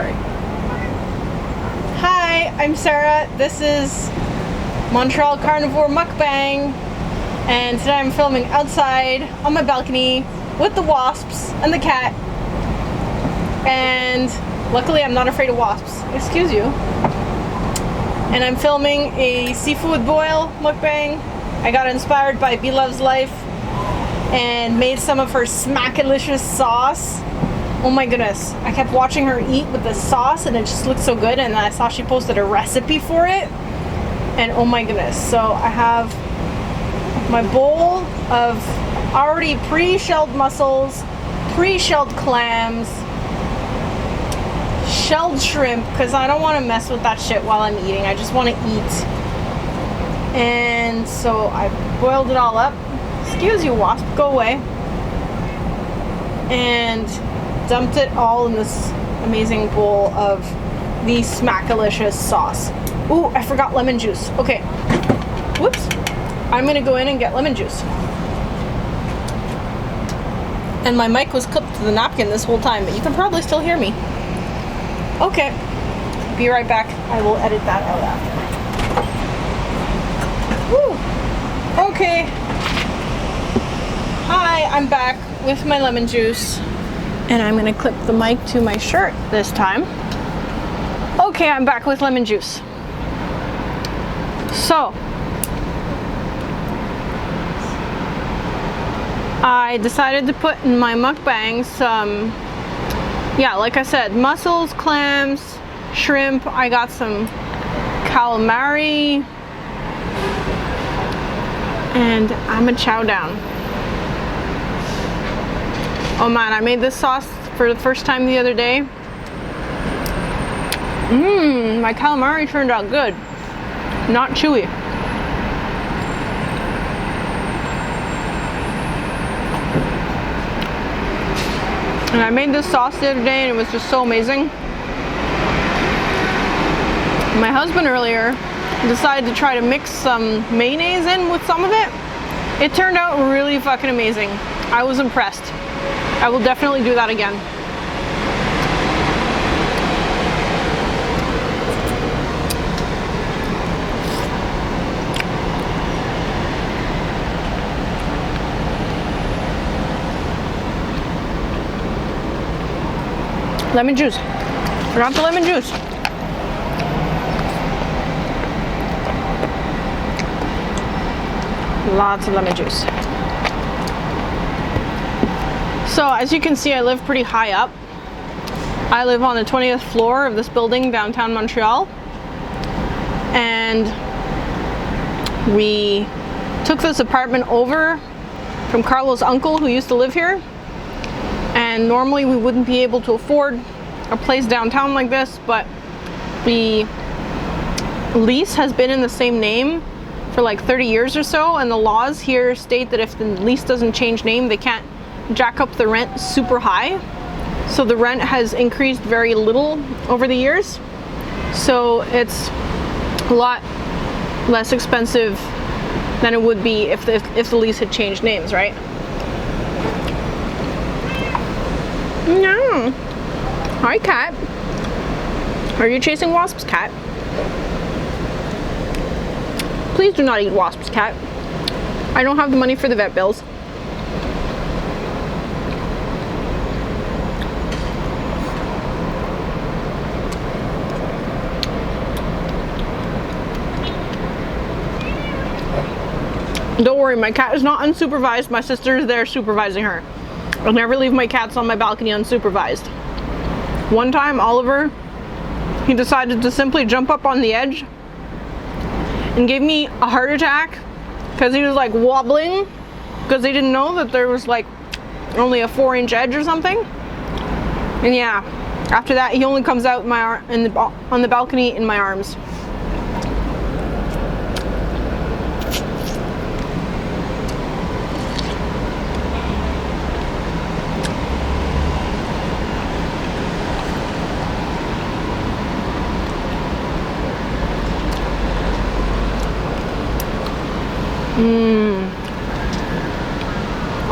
Alright. Hi, I'm Sarah. This is Montreal Carnivore Mukbang. And today I'm filming outside on my balcony with the wasps and the cat. And luckily I'm not afraid of wasps. Excuse you. And I'm filming a seafood boil mukbang. I got inspired by Bloveslife and made some of her SMACKALICIOUS sauce. Oh my goodness. I kept watching her eat with the sauce and it just looked so good, and I saw she posted a recipe for it. And oh my goodness. So I have my bowl of already pre-shelled mussels, pre-shelled clams, shelled shrimp, because I don't want to mess with that shit while I'm eating. I just want to eat. And so I boiled it all up. Excuse you, wasp, go away. And dumped it all in this amazing bowl of the SMACKALICIOUS sauce. Ooh, I forgot lemon juice. Okay. Whoops. I'm gonna go in and get lemon juice. And my mic was clipped to the napkin this whole time, but you can probably still hear me. Okay. Be right back. I will edit that out after. Woo! Okay. Hi, I'm back with my lemon juice. And I'm gonna clip the mic to my shirt this time. Okay, I'm back with lemon juice. So, I decided to put in my mukbang some, yeah, like I said, mussels, clams, shrimp. I got some calamari, and I'm gonna chow down. Oh man, I made this sauce for the first time the other day. My calamari turned out good. Not chewy. And I made this sauce the other day and it was just so amazing. My husband earlier decided to try to mix some mayonnaise in with some of it. It turned out really fucking amazing. I was impressed. I will definitely do that again. Lemon juice. Forgot the lemon juice. Lots of lemon juice. So as you can see, I live pretty high up. I live on the 20th floor of this building downtown Montreal. And we took this apartment over from Carlo's uncle who used to live here. And normally we wouldn't be able to afford a place downtown like this, but the lease has been in the same name for like 30 years or so, and the laws here state that if the lease doesn't change name, they can't jack up the rent super high. So the rent has increased very little over the years. So it's a lot less expensive than it would be if the lease had changed names, right? No. Hi, cat. Are you chasing wasps, cat? Please do not eat wasps, cat. I don't have the money for the vet bills. Don't worry, my cat is not unsupervised. My sister is there supervising her. I'll never leave my cats on my balcony unsupervised. One time, Oliver, he decided to simply jump up on the edge and gave me a heart attack because he was like wobbling because they didn't know that there was like only a 4-inch edge or something. And yeah, after that, he only comes out on the balcony in my arms.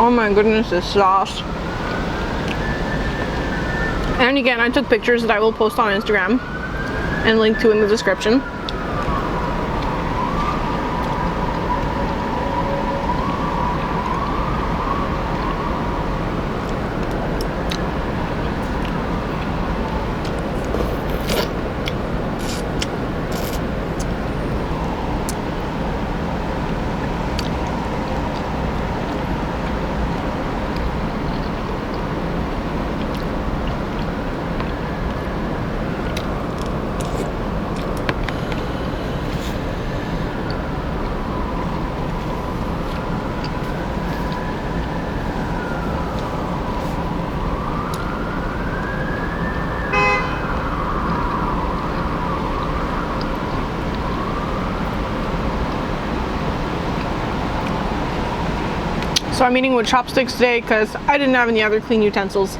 Oh my goodness, this sauce. And again, I took pictures that I will post on Instagram and link to in the description. So I'm eating with chopsticks today because I didn't have any other clean utensils.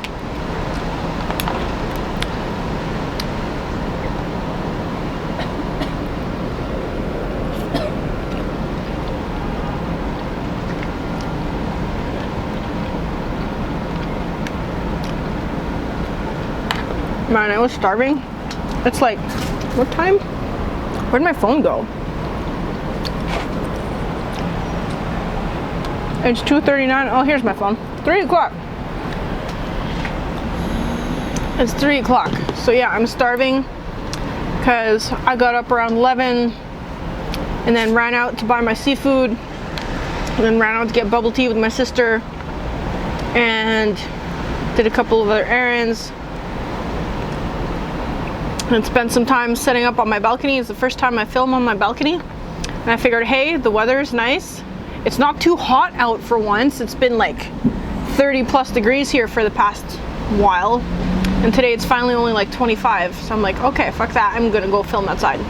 Man, I was starving. It's like, what time? Where'd my phone go? It's 2:39. Oh, here's my phone. 3 o'clock. It's 3 o'clock. So yeah, I'm starving because I got up around 11 and then ran out to buy my seafood and then ran out to get bubble tea with my sister and did a couple of other errands and spent some time setting up on my balcony. It's the first time I film on my balcony, and I figured, hey, the weather's nice. It's not too hot out for once. It's been like 30 plus degrees here for the past while, and today it's finally only like 25. So I'm like, okay, fuck that, I'm gonna go film outside.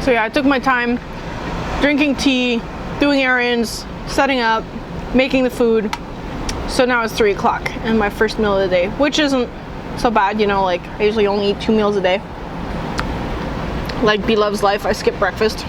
So yeah, I took my time drinking tea, doing errands, setting up, making the food. So now it's 3 o'clock and my first meal of the day, which isn't so bad, you know, like I usually only eat 2 meals a day. Like Bloveslife, I skip breakfast.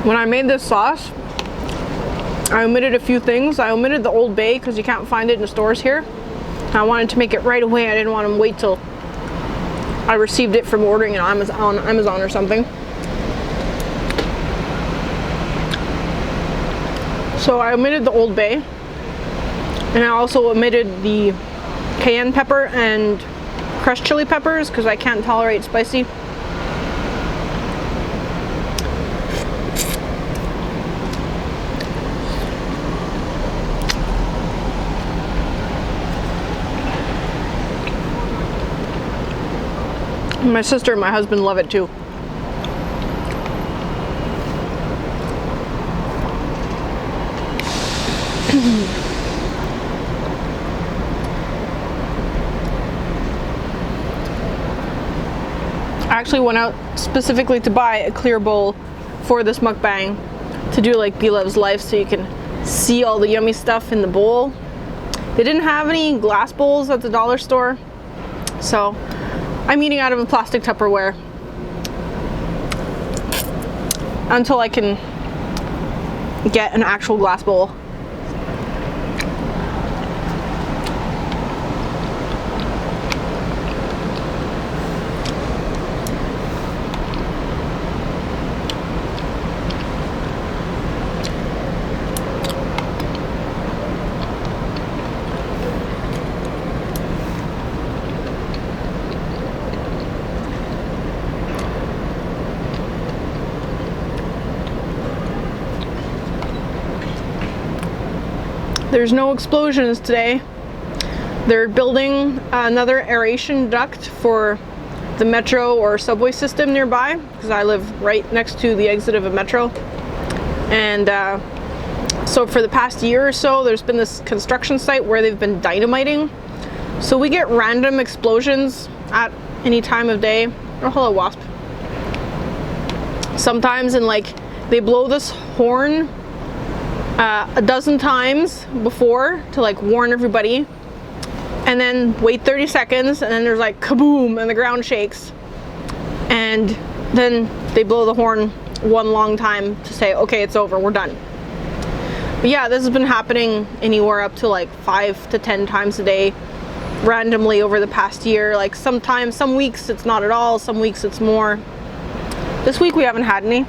When I made this sauce, I omitted a few things. I omitted the Old Bay because you can't find it in the stores here. I wanted to make it right away. I didn't want to wait till I received it from ordering it on Amazon or something. So I omitted the Old Bay, and I also omitted the cayenne pepper and crushed chili peppers because I can't tolerate spicy. My sister and my husband love it too. I actually went out specifically to buy a clear bowl for this mukbang to do like Bloveslife, so you can see all the yummy stuff in the bowl. They didn't have any glass bowls at the dollar store, so I'm eating out of a plastic Tupperware until I can get an actual glass bowl. There's no explosions today. They're building another aeration duct for the metro or subway system nearby, because I live right next to the exit of a metro. And So for the past year or so, there's been this construction site where they've been dynamiting. So we get random explosions at any time of day. Oh, hello, wasp. Sometimes, and like they blow this horn a dozen times before to like warn everybody, and then wait 30 seconds, and then there's like kaboom, and the ground shakes, and then they blow the horn one long time to say, okay, it's over, we're done. But yeah, this has been happening anywhere up to like 5 to 10 times a day randomly over the past year. Like sometimes, some weeks it's not at all, some weeks it's more. This week we haven't had any.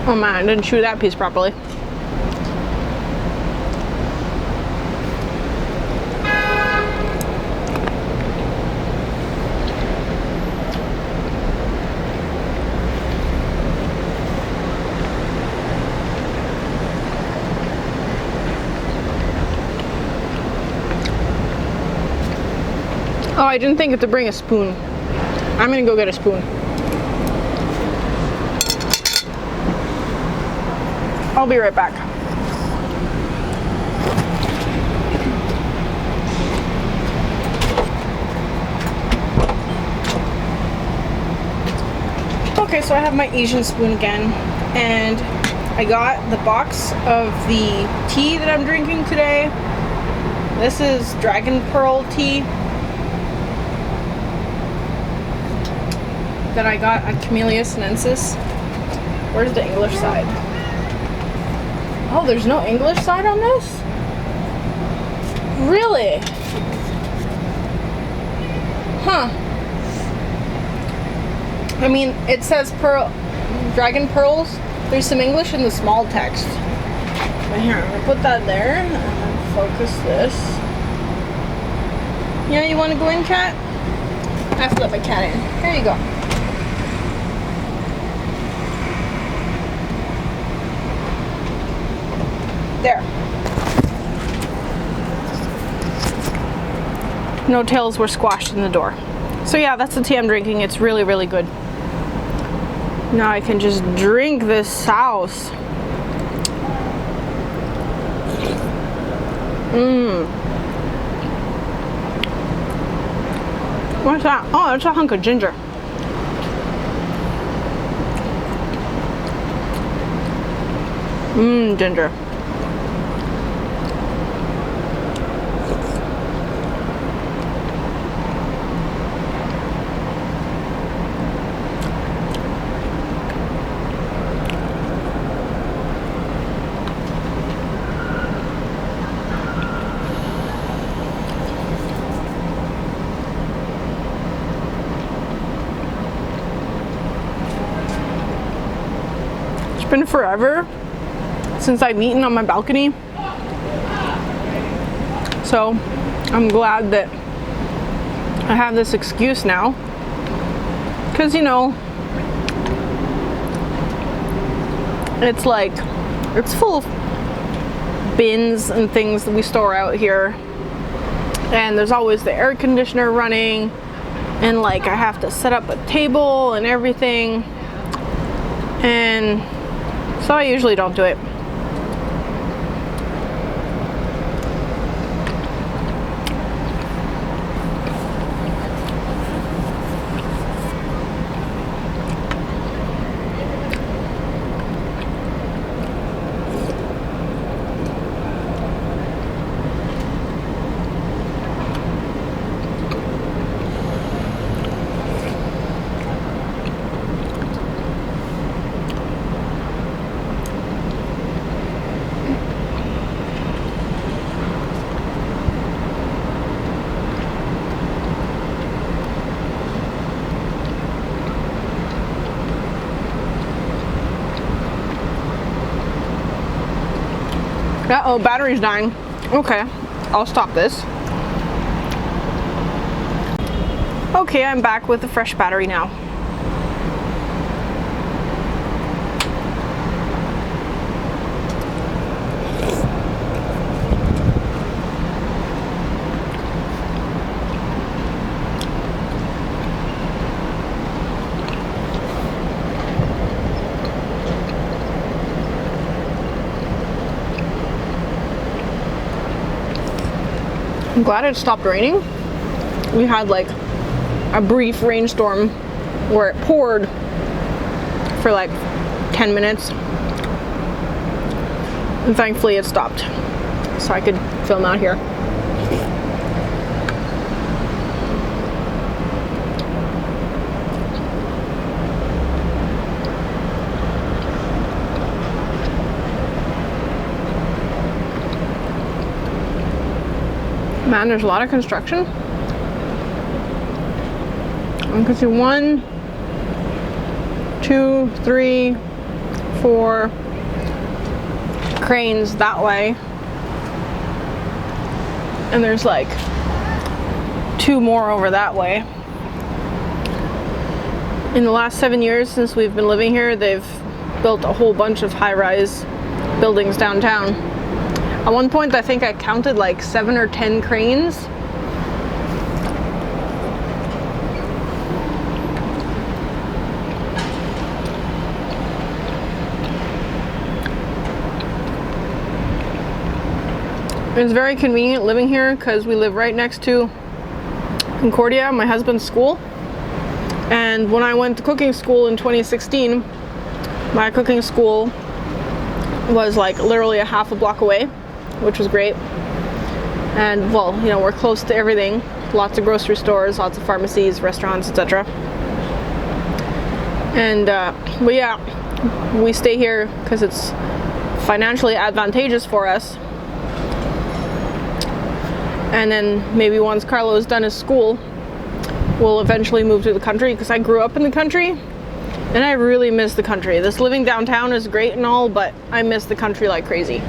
Oh man, I didn't chew that piece properly. Oh, I didn't think to bring a spoon. I'm gonna go get a spoon. I'll be right back. Okay, so I have my Asian spoon again, and I got the box of the tea that I'm drinking today. This is Dragon Pearl tea that I got at Camellia Sinensis. Where's the English side? Oh, there's no English side on this? Really? Huh. I mean, it says Dragon Pearls. There's some English in the small text. But here, I'm gonna put that there and then focus this. Yeah, you wanna go in, cat? I have to let my cat in. Here you go. There. No tails were squashed in the door. So yeah, that's the tea I'm drinking. It's really, really good. Now I can just drink this sauce. What's that? Oh, it's a hunk of ginger. Ginger. It's been forever since I've eaten on my balcony, so I'm glad that I have this excuse now, because you know, it's like, it's full of bins and things that we store out here, and there's always the air conditioner running, and like I have to set up a table and everything, and so I usually don't do it. Uh-oh, battery's dying. Okay, I'll stop this. Okay, I'm back with a fresh battery now. I'm glad it stopped raining. We had like a brief rainstorm where it poured for like 10 minutes. And thankfully it stopped, so I could film out here. Man, there's a lot of construction. I can see 1, 2, 3, 4 cranes that way. And there's like 2 more over that way. In the last 7 years since we've been living here, they've built a whole bunch of high-rise buildings downtown. At one point, I think I counted like 7 or 10 cranes. It's very convenient living here because we live right next to Concordia, my husband's school. And when I went to cooking school in 2016, my cooking school was like literally a half a block away, which was great. And well, you know, we're close to everything. Lots of grocery stores, lots of pharmacies, restaurants, etc. And but yeah, we stay here because it's financially advantageous for us. And then maybe once Carlo is done his school, we'll eventually move to the country, because I grew up in the country and I really miss the country. This living downtown is great and all, but I miss the country like crazy.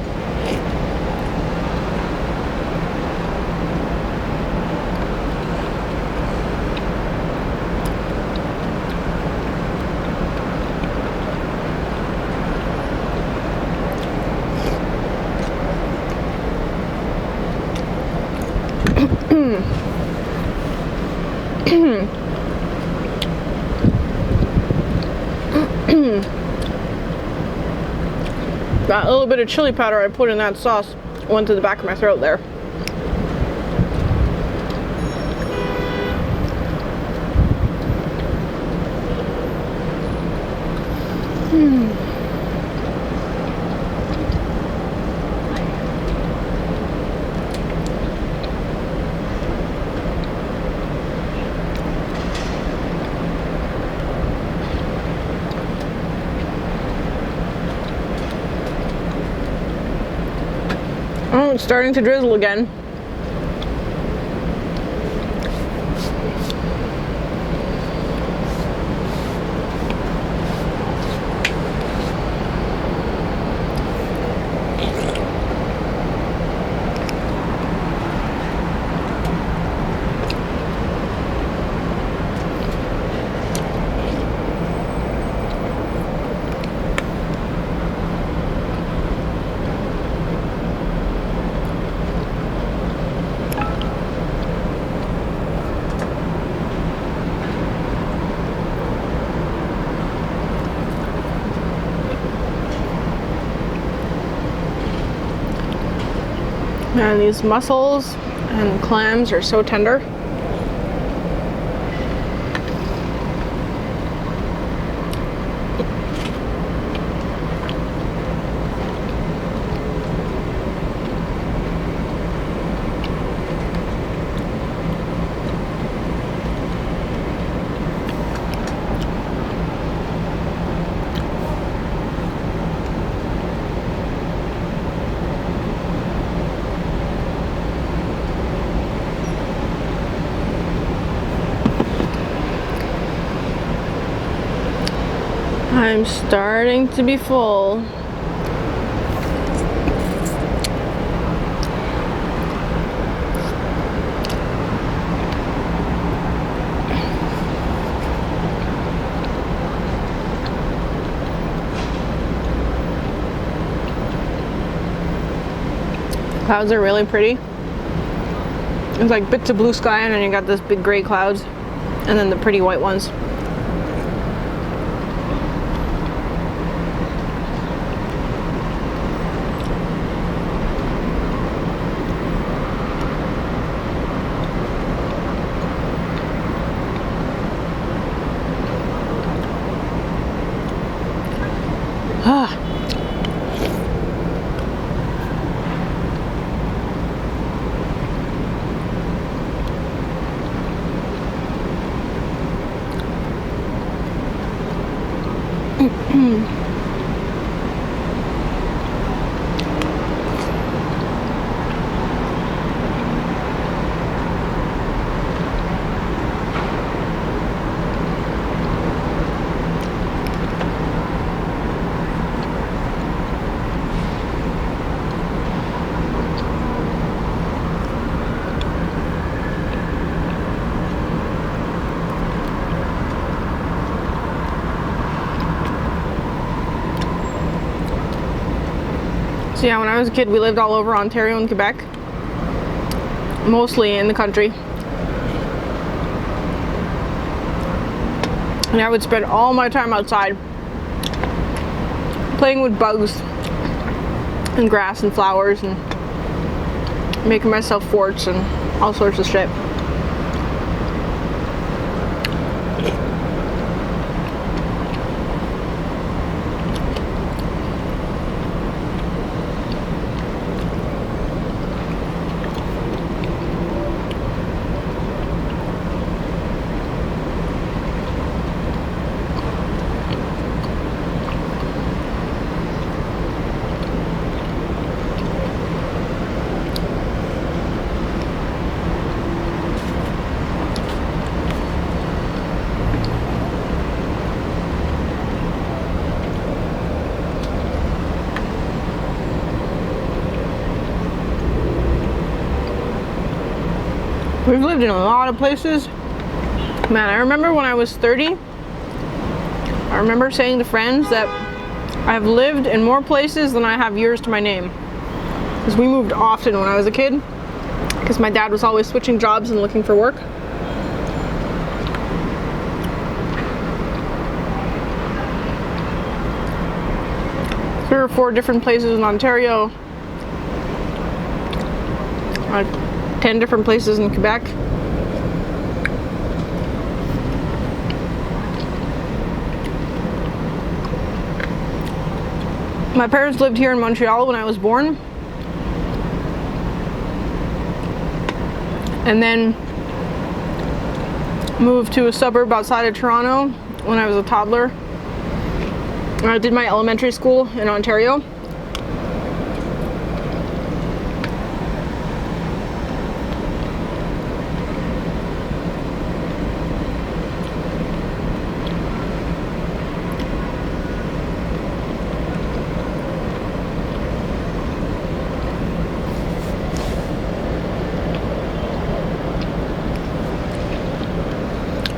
That little bit of chili powder I put in that sauce went to the back of my throat there. Oh, it's starting to drizzle again. And these mussels and clams are so tender. I'm starting to be full. Clouds are really pretty. It's like bits of blue sky, and then you got this big gray clouds, and then the pretty white ones. Ah. So yeah, when I was a kid, we lived all over Ontario and Quebec, mostly in the country. And I would spend all my time outside playing with bugs and grass and flowers and making myself forts and all sorts of shit. We've lived in a lot of places. Man, I remember when I was 30, I remember saying to friends that I've lived in more places than I have years to my name. Because we moved often when I was a kid, because my dad was always switching jobs and looking for work. Three or four different places in Ontario. 10 different places in Quebec. My parents lived here in Montreal when I was born. And then moved to a suburb outside of Toronto when I was a toddler. I did my elementary school in Ontario.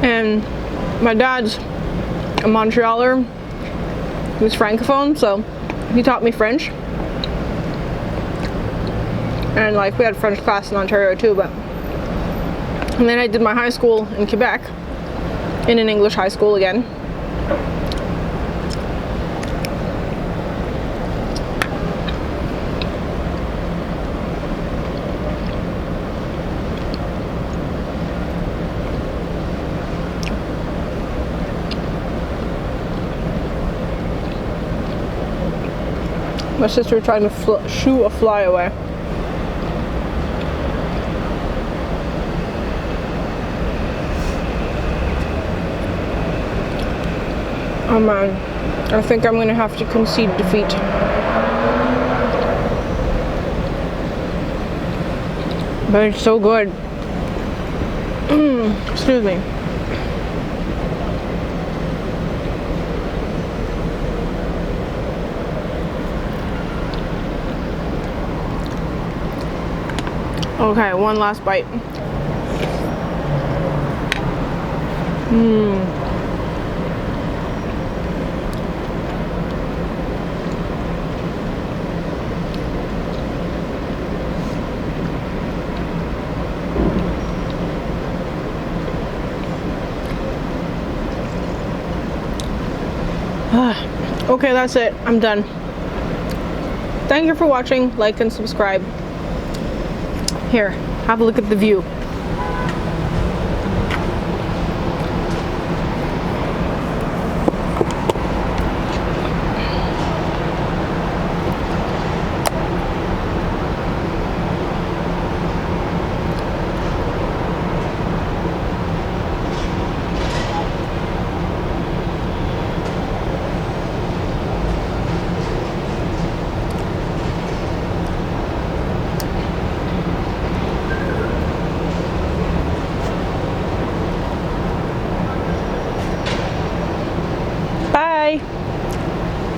And my dad's a Montrealer who's francophone, so he taught me French. And like we had French class in Ontario too, but and then I did my high school in Quebec in an English high school again. My sister trying to shoo a fly away. Oh man, I think I'm gonna have to concede defeat. But it's so good. Excuse me. Okay, one last bite. Okay, that's it. I'm done. Thank you for watching. Like and subscribe. Here, have a look at the view.